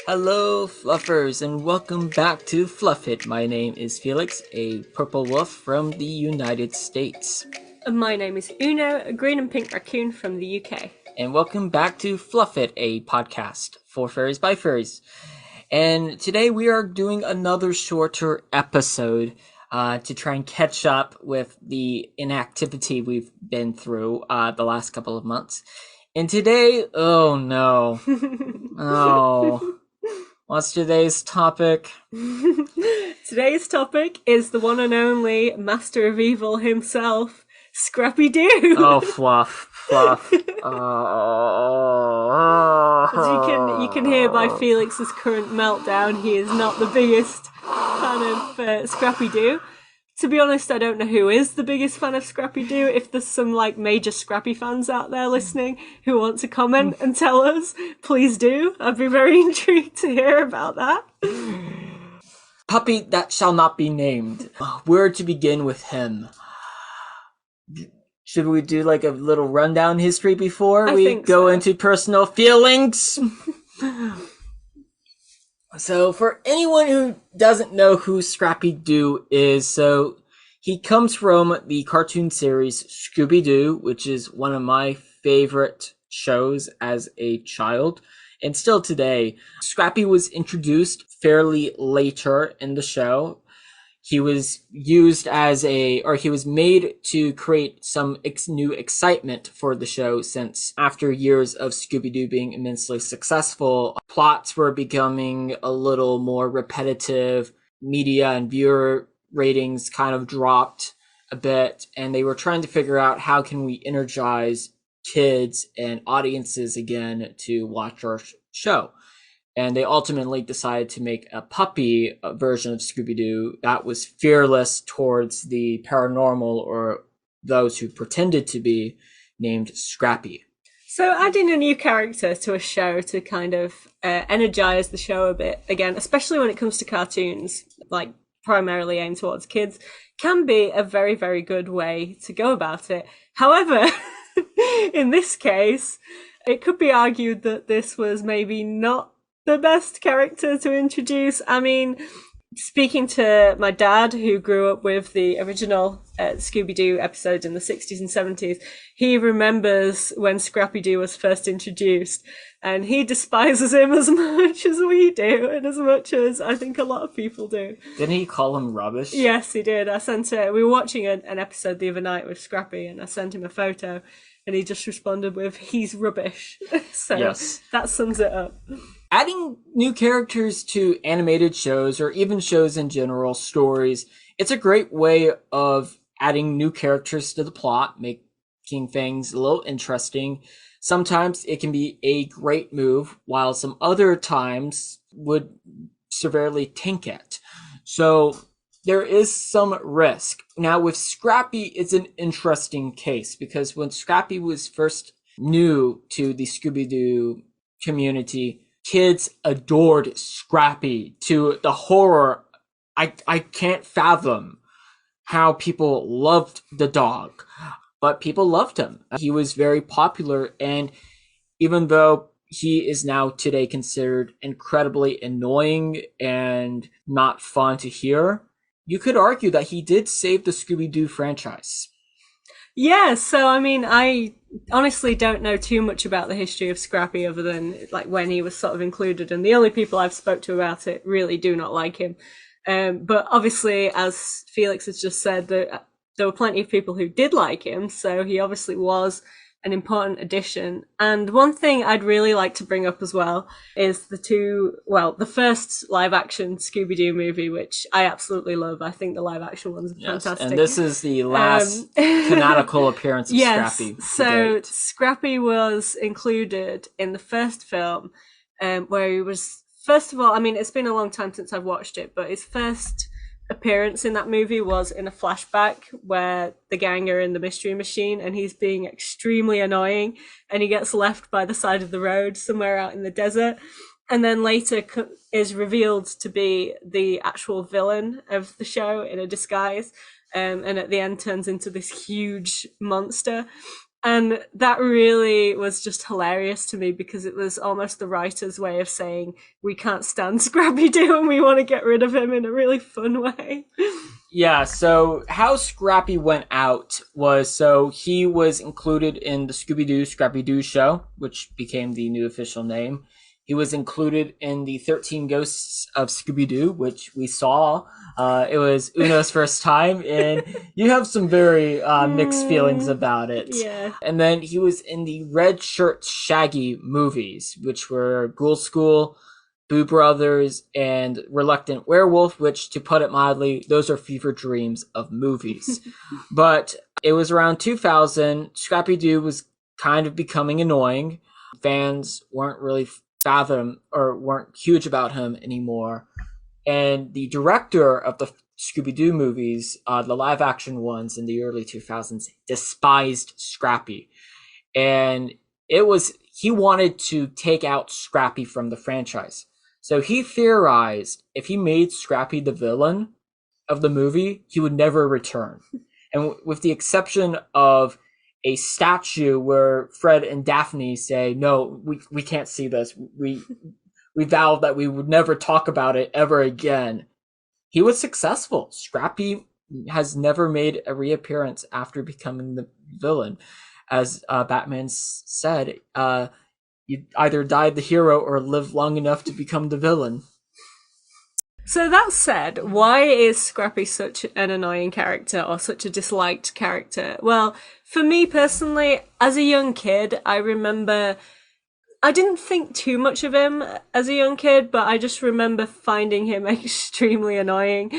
Hello, Fluffers, and welcome back to Fluff It. My name is Felix, a purple wolf from the United States. And my name is Uno, a green and pink raccoon from the UK. And welcome back to Fluff It, a podcast for furries by furries. And today we are doing another shorter episode to try and catch up with the inactivity we've been through the last couple of months. And today, oh no. Oh. What's today's topic? Today's topic is the one and only Master of Evil himself, Scrappy Doo. Oh, Fluff. As you can hear by Felix's current meltdown, he is not the biggest fan of Scrappy Doo. To be honest, I don't know who is the biggest fan of Scrappy Doo. If there's some major Scrappy fans out there listening who want to comment and tell us, please do. I'd be very intrigued to hear about that. Puppy that shall not be named. Where to begin with him? Should we do a little rundown history before we go into personal feelings? So, for anyone who doesn't know who Scrappy Doo is, so he comes from the cartoon series Scooby Doo, which is one of my favorite shows as a child, and still today. Scrappy was introduced fairly later in the show. He was he was made to create some new excitement for the show, since after years of Scooby-Doo being immensely successful, plots were becoming a little more repetitive, media and viewer ratings kind of dropped a bit, and they were trying to figure out how can we energize kids and audiences again to watch our show. And they ultimately decided to make a puppy version of Scooby-Doo that was fearless towards the paranormal or those who pretended to be, named Scrappy. So adding a new character to a show to kind of energize the show a bit, again, especially when it comes to cartoons, primarily aimed towards kids, can be a very, very good way to go about it. However, in this case, it could be argued that this was maybe not the best character to introduce. I mean, speaking to my dad, who grew up with the original Scooby-Doo episodes in the 60s and 70s, he remembers when Scrappy Doo was first introduced, and he despises him as much as we do, and as much as I think a lot of people do. Didn't he call him rubbish? Yes, he did. We were watching an episode the other night with Scrappy, and I sent him a photo, and he just responded with, "He's rubbish." So yes. That sums it up. Adding new characters to animated shows, or even shows in general, stories, it's a great way of adding new characters to the plot, making things a little interesting. Sometimes it can be a great move, while some other times would severely tank it. So there is some risk. Now with Scrappy, it's an interesting case, because when Scrappy was first new to the Scooby-Doo community, kids adored Scrappy to the horror. I can't fathom how people loved the dog, but people loved him. He was very popular, and even though he is now today considered incredibly annoying and not fun to hear, you could argue that he did save the Scooby-Doo franchise. Yeah, so I mean, I honestly don't know too much about the history of Scrappy other than when he was sort of included, and the only people I've spoke to about it really do not like him. But obviously, as Felix has just said, there were plenty of people who did like him, so he obviously was an important addition. And one thing I'd really like to bring up as well is the first live action Scooby-Doo movie, which I absolutely love. I think the live action ones are fantastic. And this is the last canonical appearance of Scrappy. So Scrappy was included in the first film, where he was, first of all, I mean, it's been a long time since I've watched it, but his first appearance in that movie was in a flashback where the gang are in the mystery machine and he's being extremely annoying, and he gets left by the side of the road somewhere out in the desert, and then later is revealed to be the actual villain of the show in a disguise, and at the end turns into this huge monster. And that really was just hilarious to me because it was almost the writer's way of saying, we can't stand Scrappy Doo and we want to get rid of him in a really fun way. Yeah, so how Scrappy went out was so he was included in the Scooby Doo Scrappy Doo show, which became the new official name. He was included in the 13 Ghosts of Scooby Doo, which we saw. It was Uno's first time, and you have some very mixed feelings about it. Yeah. And then he was in the Red Shirt Shaggy movies, which were Ghoul School, Boo Brothers, and Reluctant Werewolf, which, to put it mildly, those are fever dreams of movies. But it was around 2000, Scrappy Doo was kind of becoming annoying. Fans weren't really weren't huge about him anymore. And the director of the Scooby-Doo movies, the live-action ones in the early 2000s, despised Scrappy. And he wanted to take out Scrappy from the franchise. So he theorized if he made Scrappy the villain of the movie, he would never return. And with the exception of a statue where Fred and Daphne say, no, we can't see this. We vowed that we would never talk about it ever again. He was successful. Scrappy has never made a reappearance after becoming the villain. As Batman said, you either died the hero or lived long enough to become the villain. So that said, why is Scrappy such an annoying character or such a disliked character? Well, for me personally, as a young kid, I remember I didn't think too much of him as a young kid, but I just remember finding him extremely annoying.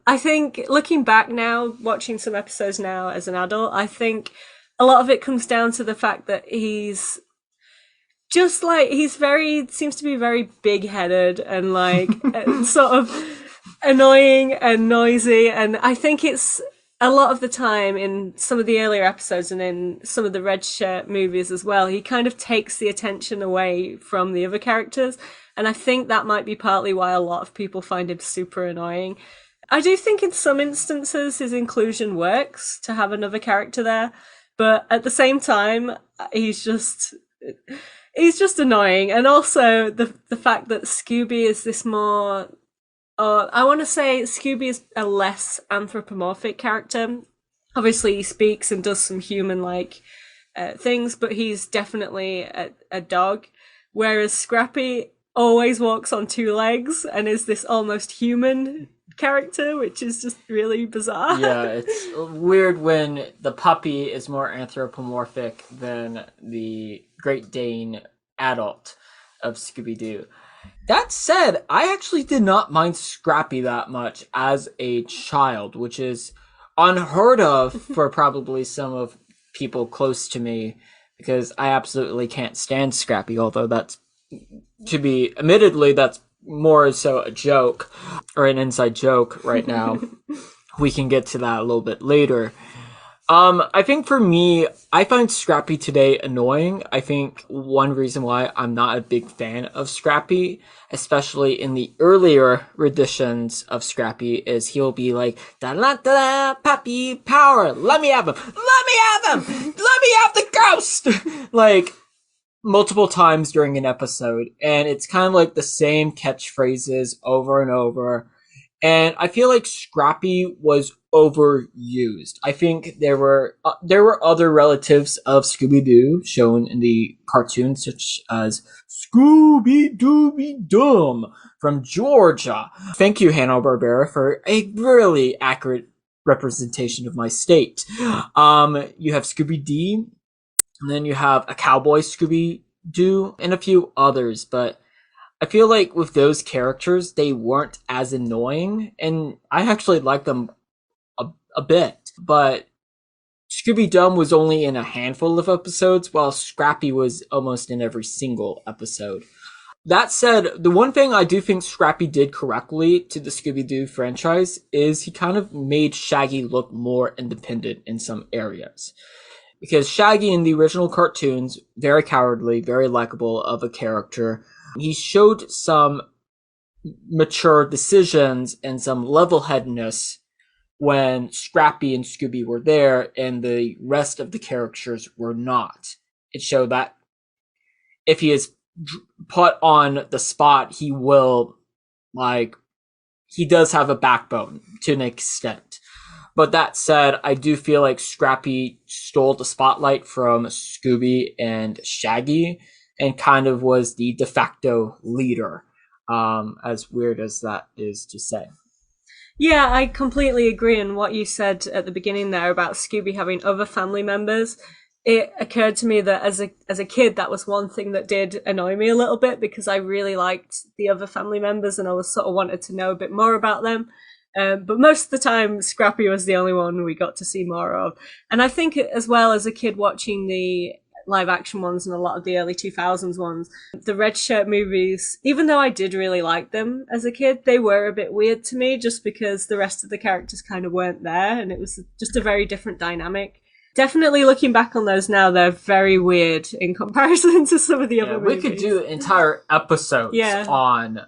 I think looking back now, watching some episodes now as an adult, I think a lot of it comes down to the fact that he's just like, seems to be very big-headed and like sort of annoying and noisy. And I think it's a lot of the time in some of the earlier episodes and in some of the Red Shirt movies as well, he kind of takes the attention away from the other characters. And I think that might be partly why a lot of people find him super annoying. I do think in some instances his inclusion works to have another character there. But at the same time, he's just annoying. And also the fact that Scooby is this more, I want to say Scooby is a less anthropomorphic character. Obviously he speaks and does some human-like things, but he's definitely a dog. Whereas Scrappy always walks on two legs and is this almost human character, which is just really bizarre. Yeah, it's weird when the puppy is more anthropomorphic than the Great Dane adult of Scooby-Doo. That said, I actually did not mind Scrappy that much as a child, which is unheard of for probably some of people close to me, because I absolutely can't stand Scrappy, although that's, admittedly, that's more so a joke, or an inside joke right now. We can get to that a little bit later. I think for me, I find Scrappy today annoying. I think one reason why I'm not a big fan of Scrappy, especially in the earlier renditions of Scrappy, is he'll be like, da da da, puppy power, let me have him, let me have him, let me have the ghost, like multiple times during an episode, and it's kind of like the same catchphrases over and over. And I feel like Scrappy was overused. I think there were other relatives of Scooby-Doo shown in the cartoons, such as Scooby-Dooby-Dum from Georgia. Thank you, Hanna-Barbera, for a really accurate representation of my state. You have Scooby-Dee, and then you have a cowboy Scooby-Doo, and a few others, but I feel like with those characters, they weren't as annoying, and I actually liked them a bit. But Scooby-Dum was only in a handful of episodes, while Scrappy was almost in every single episode. That said, the one thing I do think Scrappy did correctly to the Scooby-Doo franchise is he kind of made Shaggy look more independent in some areas. Because Shaggy in the original cartoons, very cowardly, very likable of a character, he showed some mature decisions and some level-headedness when Scrappy and Scooby were there and the rest of the characters were not. It showed that if he is put on the spot, he will, like, he does have a backbone to an extent. But that said, I do feel like Scrappy stole the spotlight from Scooby and Shaggy and kind of was the de facto leader, as weird as that is to say. Yeah, I completely agree on what you said at the beginning there about Scooby having other family members. It occurred to me that as a kid, that was one thing that did annoy me a little bit because I really liked the other family members and I was sort of wanted to know a bit more about them. But most of the time, Scrappy was the only one we got to see more of. And I think as well as a kid watching the live action ones and a lot of the early 2000s ones, the Red Shirt movies, even though I did really like them as a kid, they were a bit weird to me just because the rest of the characters kind of weren't there and it was just a very different dynamic. Definitely looking back on those now, they're very weird in comparison to some of the other movies. We could do entire episodes on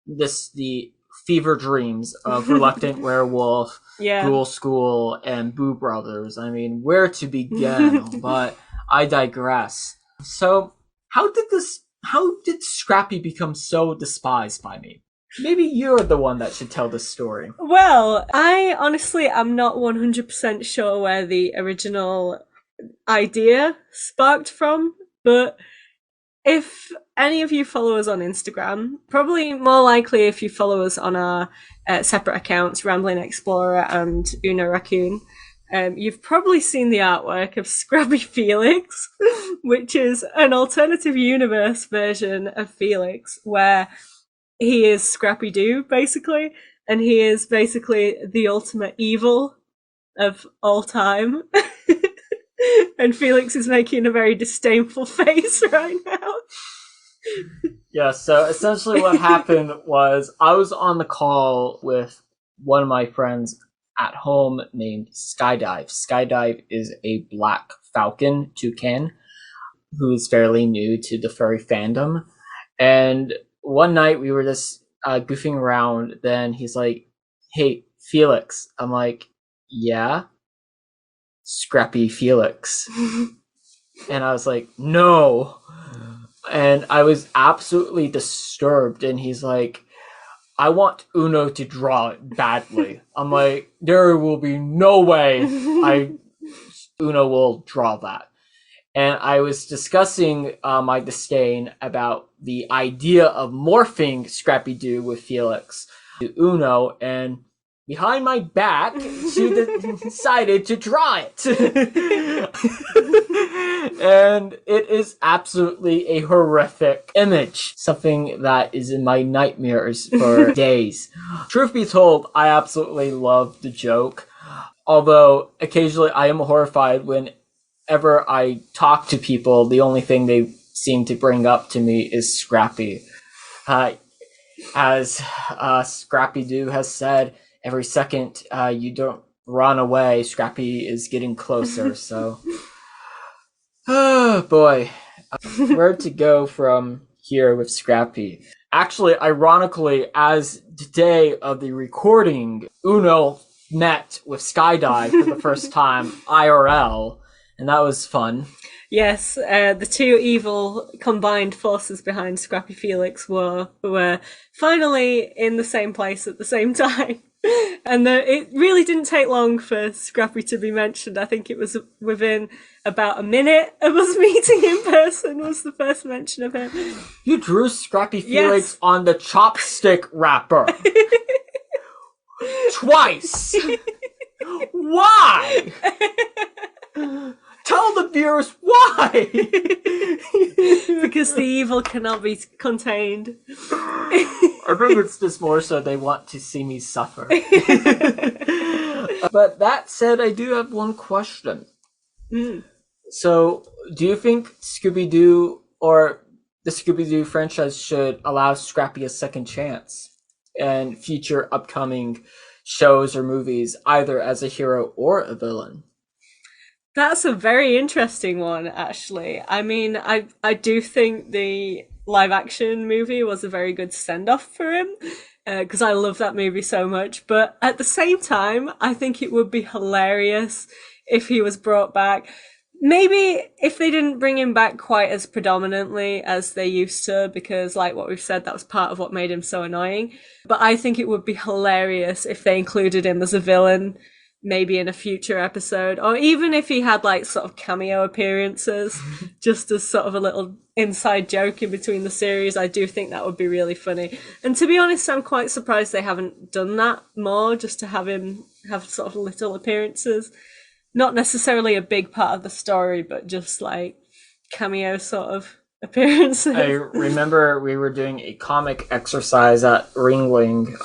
the fever dreams of Reluctant Werewolf, Ghoul School, and Boo Brothers. I mean, where to begin? But I digress. So, how did Scrappy become so despised by me? Maybe you're the one that should tell this story. Well, I honestly am not 100% sure where the original idea sparked from, but if any of you follow us on Instagram, probably more likely if you follow us on our separate accounts, Rambling Explorer and Uno Raccoon, you've probably seen the artwork of Scrappy Felix, which is an alternative universe version of Felix, where he is Scrappy Doo, basically, and he is basically the ultimate evil of all time. And Felix is making a very disdainful face right now. Yeah, so essentially what happened was I was on the call with one of my friends at home named Skydive. Skydive is a black falcon toucan who is fairly new to the furry fandom. And one night we were just goofing around. Then he's like, "Hey, Felix." I'm like, "Yeah, Scrappy Felix." And I was like, "No." And I was absolutely disturbed. And he's like, "I want Uno to draw it badly." I'm like, "There will be no way Uno will draw that." And I was discussing my disdain about the idea of morphing Scrappy Doo with Felix to Uno, and behind my back, she decided to draw it. And it is absolutely a horrific image. Something that is in my nightmares for days. Truth be told, I absolutely love the joke. Although, occasionally I am horrified whenever I talk to people, the only thing they seem to bring up to me is Scrappy. As Scrappy Doo has said, every second you don't run away, Scrappy is getting closer, so... Oh, boy. Where to go from here with Scrappy? Actually, ironically, as the day of the recording, Uno met with Skydive for the first time IRL, and that was fun. Yes, the two evil combined forces behind Scrappy Felix were finally in the same place at the same time. And it really didn't take long for Scrappy to be mentioned. I think it was within about a minute of us meeting in person was the first mention of him. You drew Scrappy Felix on the chopstick wrapper. Twice! Why? Tell the viewers why! Because the evil cannot be contained. I think it's just more so they want to see me suffer. But that said, I do have one question. So, do you think Scooby Doo or the Scooby Doo franchise should allow Scrappy a second chance in future upcoming shows or movies, either as a hero or a villain? That's a very interesting one, actually. I mean, I do think the live action movie was a very good send off for him. because I love that movie so much. But at the same time, I think it would be hilarious if he was brought back. Maybe if they didn't bring him back quite as predominantly as they used to, because like what we've said, that was part of what made him so annoying. But I think it would be hilarious if they included him as a villain, maybe in a future episode, or even if he had like sort of cameo appearances, just as sort of a little inside joke in between the series. I do think that would be really funny. And to be honest, I'm quite surprised they haven't done that more, just to have him have sort of little appearances. Not necessarily a big part of the story, but just like cameo sort of appearances. I remember we were doing a comic exercise at Ringling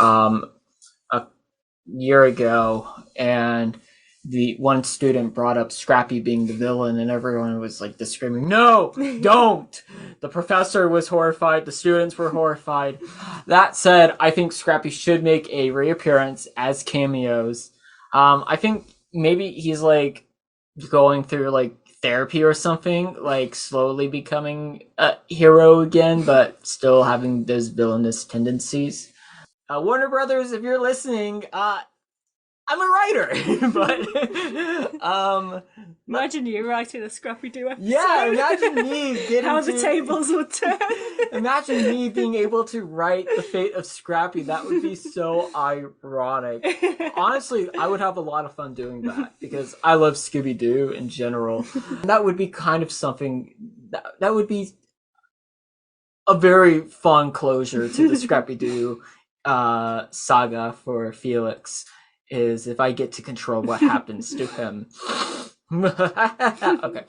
a year ago, and the one student brought up Scrappy being the villain, and everyone was like screaming, "No, don't!" The professor was horrified. The students were horrified. That said, I think Scrappy should make a reappearance as cameos. I think maybe he's like going through like therapy or something, like slowly becoming a hero again, but still having those villainous tendencies. Warner Brothers, if you're listening, I'm a writer, but imagine you writing a Scrappy Doo episode. Yeah, imagine me getting how the tables would turn. Imagine me being able to write the fate of Scrappy. That would be so ironic. Honestly, I would have a lot of fun doing that because I love Scooby Doo in general. That would be kind of something that would be a very fun closure to the Scrappy Doo saga for Felix. Is if I get to control what happens to him. Okay.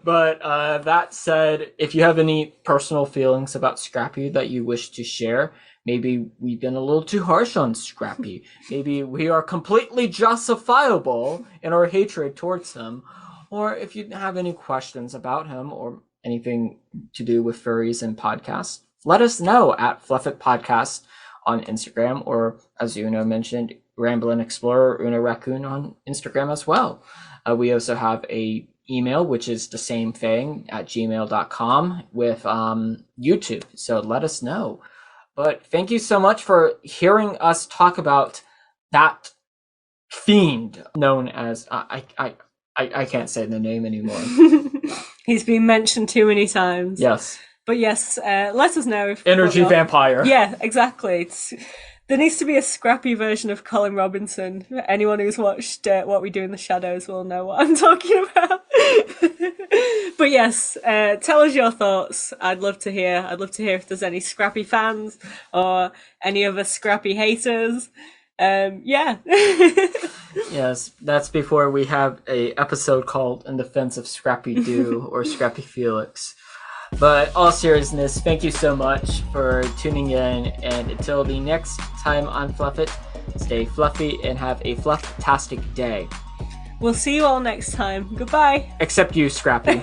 But that said, if you have any personal feelings about Scrappy that you wish to share, maybe we've been a little too harsh on Scrappy. Maybe we are completely justifiable in our hatred towards him. Or if you have any questions about him or anything to do with furries and podcasts, let us know at Fluff It Podcast on Instagram, or as Uno mentioned, Ramblin' Explorer, Uno Raccoon on Instagram as well. We also have a email, which is the same thing at gmail.com with YouTube. So let us know. But thank you so much for hearing us talk about that fiend known as I can't say the name anymore. He's been mentioned too many times. Yes. But yes, let us know if energy vampire. Yeah, exactly. There needs to be a Scrappy version of Colin Robinson. Anyone who's watched What We Do in the Shadows will know what I'm talking about. But yes, tell us your thoughts. I'd love to hear. I'd love to hear if there's any Scrappy fans or any other Scrappy haters. Yeah. Yes, that's before we have a episode called In Defense of Scrappy Doo or Scrappy Felix. But all seriousness, thank you so much for tuning in, and until the next time on Fluff It, stay fluffy and have a fluff-tastic day. We'll see you all next time. Goodbye. Except you, Scrappy.